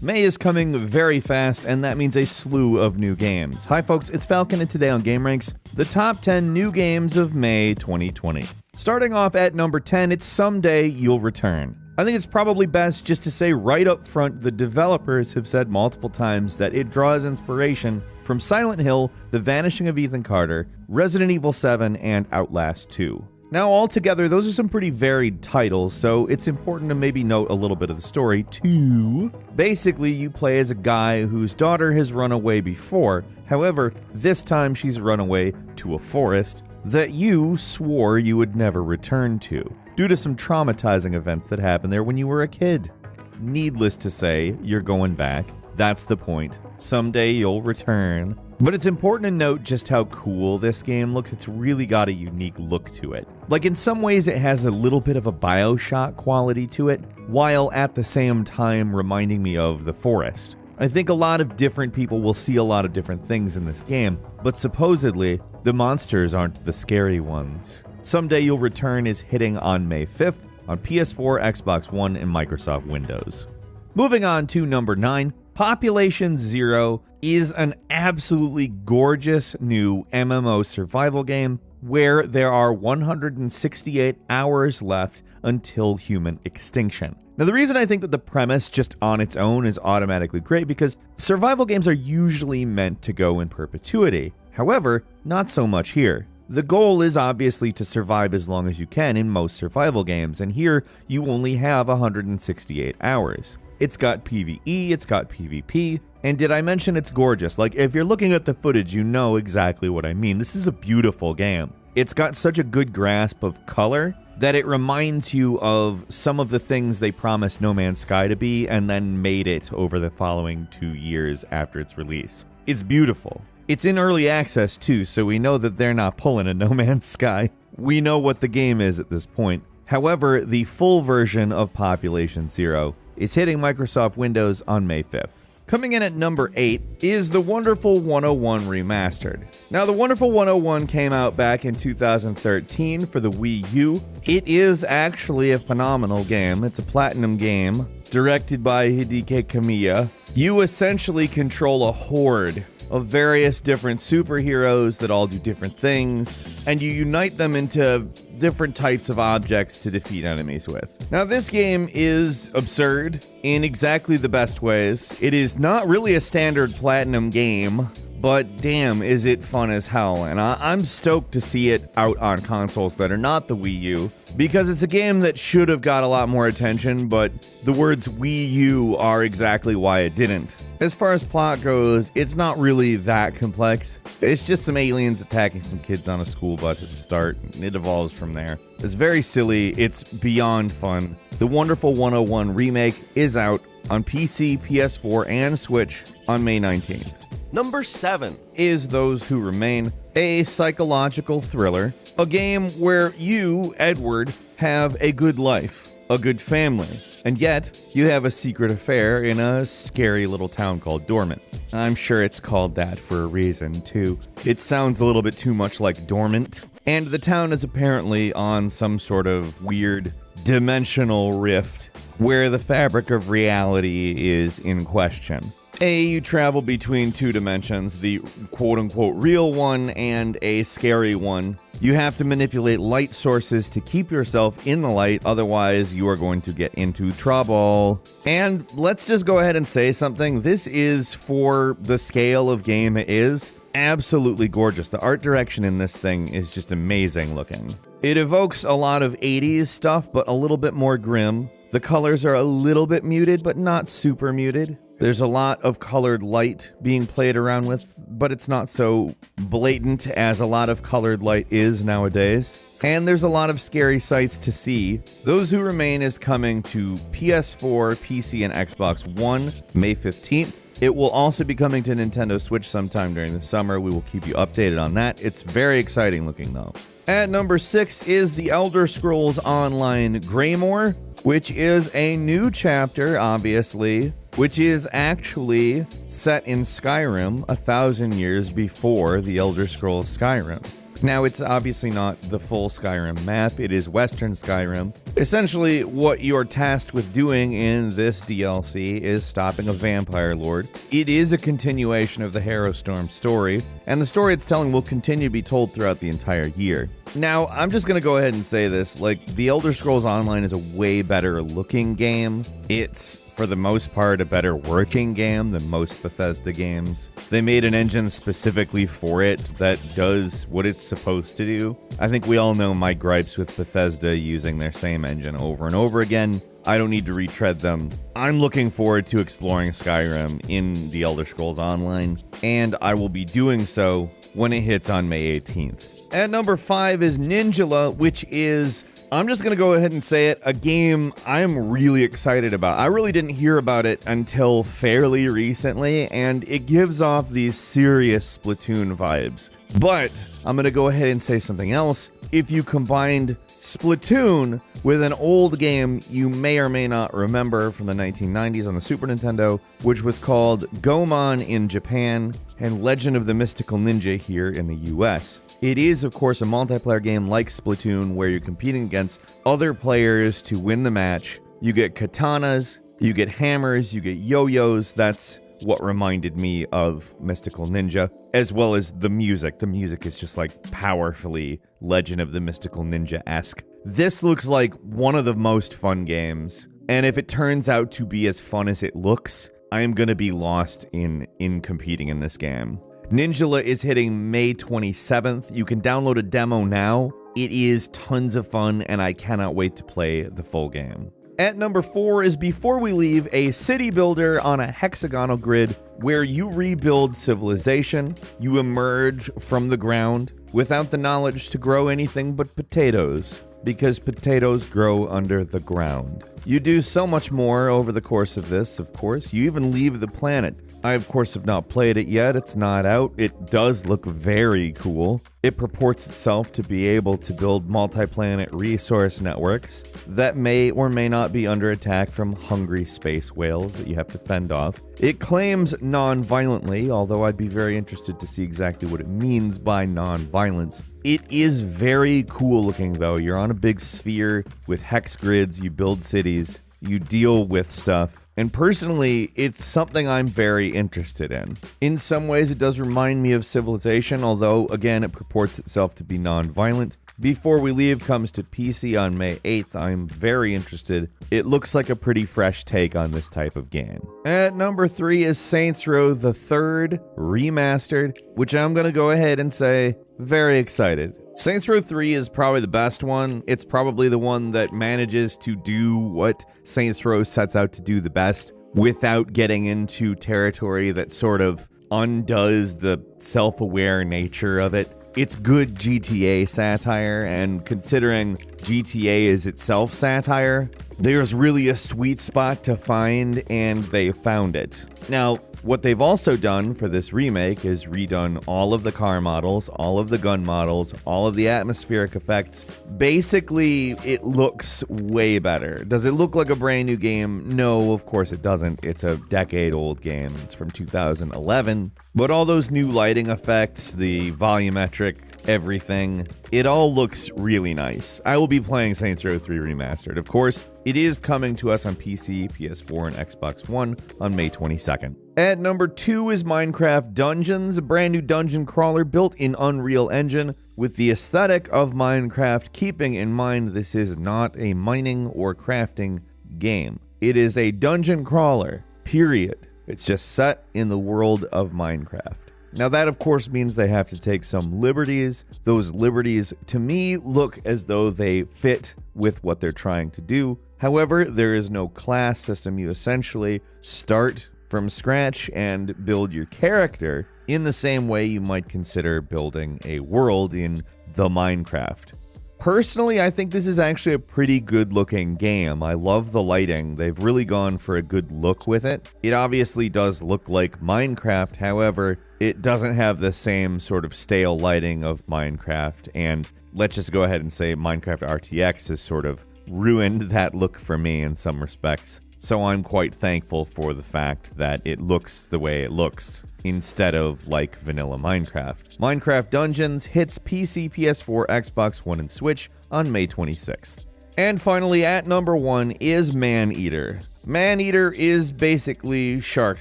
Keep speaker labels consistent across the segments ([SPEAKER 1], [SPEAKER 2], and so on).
[SPEAKER 1] May is coming very fast, and that means a slew of new games. Hi folks, it's Falcon, and today on GameRanks, the top 10 new games of May 2020. Starting off at number 10, it's Someday You'll Return. I think it's probably best just to say right up front, the developers have said multiple times that it draws inspiration from Silent Hill, The Vanishing of Ethan Carter, Resident Evil 7, and Outlast 2. Now, altogether, those are some pretty varied titles, so it's important to maybe note a little bit of the story, too. Basically, you play as a guy whose daughter has run away before. However, this time she's run away to a forest that you swore you would never return to, due to some traumatizing events that happened there when you were a kid. Needless to say, you're going back. That's the point. Someday you'll return. But it's important to note just how cool this game looks. It's really got a unique look to it. Like, in some ways it has a little bit of a BioShock quality to it, while at the same time reminding me of The Forest. I think a lot of different people will see a lot of different things in this game, but supposedly, the monsters aren't the scary ones. Someday You'll Return is hitting on May 5th on PS4, Xbox One, and Microsoft Windows. Moving on to number 9, Population Zero is an absolutely gorgeous new MMO survival game where there are 168 hours left until human extinction. Now, the reason I think that the premise just on its own is automatically great because survival games are usually meant to go in perpetuity. However, not so much here. The goal is obviously to survive as long as you can in most survival games, and here you only have 168 hours. It's got PvE, it's got PvP, and did I mention it's gorgeous? Like, if you're looking at the footage, you know exactly what I mean. This is a beautiful game. It's got such a good grasp of color that it reminds you of some of the things they promised No Man's Sky to be and then made it over the following 2 years after its release. It's beautiful. It's in early access too, so we know that they're not pulling a No Man's Sky. We know what the game is at this point. However, the full version of Population Zero is hitting Microsoft Windows on May 5th. Coming in at number 8 is The Wonderful 101 Remastered. Now, The Wonderful 101 came out back in 2013 for the Wii U. It is actually a phenomenal game. It's a platinum game, directed by Hideki Kamiya. You essentially control a horde of various different superheroes that all do different things, and you unite them into different types of objects to defeat enemies with. Now, this game is absurd in exactly the best ways. It is not really a standard platinum game, but damn, is it fun as hell, and I'm stoked to see it out on consoles that are not the Wii U, because it's a game that should have got a lot more attention, but the words Wii U are exactly why it didn't. As far as plot goes, it's not really that complex. It's just some aliens attacking some kids on a school bus at the start, and it evolves from there. It's very silly, it's beyond fun. The Wonderful 101 remake is out on PC, PS4, and Switch on May 19th.
[SPEAKER 2] Number 7
[SPEAKER 1] is Those Who Remain, a psychological thriller, a game where you, Edward, have a good life, a good family, and yet you have a secret affair in a scary little town called Dormant. I'm sure it's called that for a reason, too. It sounds a little bit too much like Dormant, and the town is apparently on some sort of weird dimensional rift where the fabric of reality is in question. You travel between two dimensions, the quote-unquote real one and a scary one. You have to manipulate light sources to keep yourself in the light, otherwise you are going to get into trouble. And let's just go ahead and say something. This is, for the scale of game it is, absolutely gorgeous. The art direction in this thing is just amazing looking. It evokes a lot of 80s stuff, but a little bit more grim. The colors are a little bit muted, but not super muted. There's a lot of colored light being played around with, but it's not so blatant as a lot of colored light is nowadays. And there's a lot of scary sights to see. Those Who Remain is coming to PS4, PC, and Xbox One May 15th. It will also be coming to Nintendo Switch sometime during the summer. We will keep you updated on that. It's very exciting looking though. At number 6 is The Elder Scrolls Online Greymoor, which is a new chapter, obviously, which is actually set in Skyrim 1,000 years before The Elder Scrolls Skyrim. Now, it's obviously not the full Skyrim map, it is Western Skyrim. Essentially, what you're tasked with doing in this DLC is stopping a vampire lord. It is a continuation of the Harrowstorm story, and the story it's telling will continue to be told throughout the entire year. Now, I'm just gonna go ahead and say this, like, The Elder Scrolls Online is a way better looking game. It's, for the most part, a better working game than most Bethesda games. They made an engine specifically for it that does what it's supposed to do. I think we all know my gripes with Bethesda using their same engine over and over again. I don't need to retread them. I'm looking forward to exploring Skyrim in The Elder Scrolls Online, and I will be doing so when it hits on May 18th. At number 5 is Ninjala, which is, I'm just going to go ahead and say it, a game I'm really excited about. I really didn't hear about it until fairly recently, and it gives off these serious Splatoon vibes. But I'm going to go ahead and say something else. If you combined Splatoon with an old game you may or may not remember from the 1990s on the Super Nintendo, which was called Gomon in Japan and Legend of the Mystical Ninja here in the US. It is, of course, a multiplayer game like Splatoon where you're competing against other players to win the match. You get katanas, you get hammers, you get yo-yos. That's what reminded me of Mystical Ninja, as well as the music. The music is just like powerfully Legend of the Mystical Ninja-esque. This looks like one of the most fun games, and if it turns out to be as fun as it looks, I am going to be lost in competing in this game. Ninjala is hitting May 27th. You can download a demo now. It is tons of fun, and I cannot wait to play the full game. At number 4 is Before We Leave, a city builder on a hexagonal grid where you rebuild civilization. You emerge from the ground without the knowledge to grow anything but potatoes, because potatoes grow under the ground. You do so much more over the course of this, of course. You even leave the planet. I, of course, have not played it yet. It's not out. It does look very cool. It purports itself to be able to build multi-planet resource networks that may or may not be under attack from hungry space whales that you have to fend off. It claims non-violently, although I'd be very interested to see exactly what it means by non-violence. It is very cool looking, though. You're on a big sphere with hex grids, you build cities, you deal with stuff. And personally, it's something I'm very interested in. In some ways, it does remind me of Civilization, although, again, it purports itself to be non-violent. Before We Leave comes to PC on May 8th. I'm very interested. It looks like a pretty fresh take on this type of game. At number 3 is Saints Row the Third Remastered, which I'm going to go ahead and say, very excited. Saints Row 3 is probably the best one. It's probably the one that manages to do what Saints Row sets out to do the best without getting into territory that sort of undoes the self-aware nature of it. It's good GTA satire, and considering GTA is itself satire, there's really a sweet spot to find, and they found it. Now, what they've also done for this remake is redone all of the car models, all of the gun models, all of the atmospheric effects. Basically, it looks way better. Does it look like a brand new game? No, of course it doesn't. It's a decade-old game. It's from 2011. But all those new lighting effects, the volumetric everything, it all looks really nice. I will be playing Saints Row 3 Remastered. Of course, it is coming to us on PC, PS4, and Xbox One on May 22nd. At number 2 is Minecraft Dungeons, a brand new dungeon crawler built in Unreal Engine with the aesthetic of Minecraft, keeping in mind this is not a mining or crafting game. It is a dungeon crawler, period. It's just set in the world of Minecraft. Now that, of course, means they have to take some liberties. Those liberties, to me, look as though they fit with what they're trying to do. However, there is no class system. You essentially start from scratch and build your character in the same way you might consider building a world in the Minecraft. Personally, I think this is actually a pretty good looking game. I love the lighting. They've really gone for a good look with it. It obviously does look like Minecraft, however, it doesn't have the same sort of stale lighting of Minecraft, and let's just go ahead and say Minecraft RTX has sort of ruined that look for me in some respects. So I'm quite thankful for the fact that it looks the way it looks, instead of like vanilla Minecraft. Minecraft Dungeons hits PC, PS4, Xbox One, and Switch on May 26th. And finally, at number 1 is Maneater. Maneater is basically Shark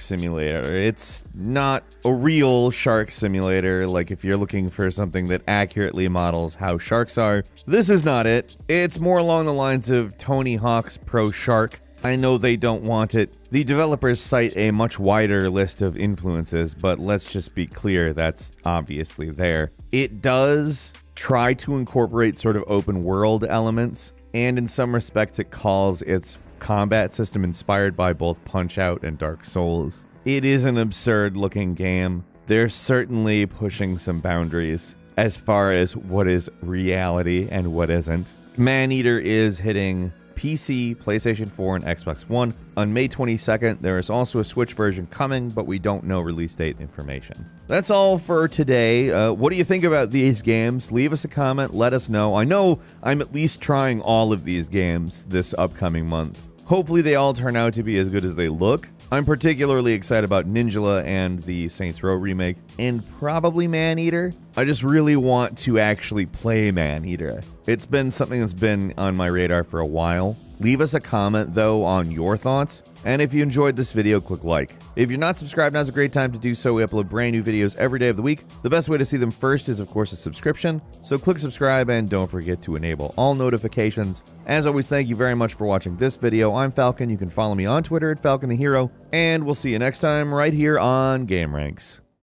[SPEAKER 1] Simulator. It's not a real shark simulator, like if you're looking for something that accurately models how sharks are. This is not it. It's more along the lines of Tony Hawk's Pro Shark. I know they don't want it. The developers cite a much wider list of influences, but let's just be clear, that's obviously there. It does try to incorporate sort of open world elements, and in some respects it calls its combat system inspired by both Punch-Out and Dark Souls. It is an absurd looking game. They're certainly pushing some boundaries as far as what is reality and what isn't. Maneater is hitting PC, PlayStation 4, and Xbox One on May 22nd. There is also a Switch version coming, but we don't know release date information. That's all for today. What do you think about these games? Leave us a comment, let us know. I know I'm at least trying all of these games this upcoming month. Hopefully they all turn out to be as good as they look. I'm particularly excited about Ninjala and the Saints Row remake, and probably Maneater. I just really want to actually play Maneater. It's been something that's been on my radar for a while. Leave us a comment, though, on your thoughts. And if you enjoyed this video, click like. If you're not subscribed, now's a great time to do so. We upload brand new videos every day of the week. The best way to see them first is, of course, a subscription. So click subscribe and don't forget to enable all notifications. As always, thank you very much for watching this video. I'm Falcon. You can follow me on Twitter at Falcon the Hero. And we'll see you next time right here on GameRanks.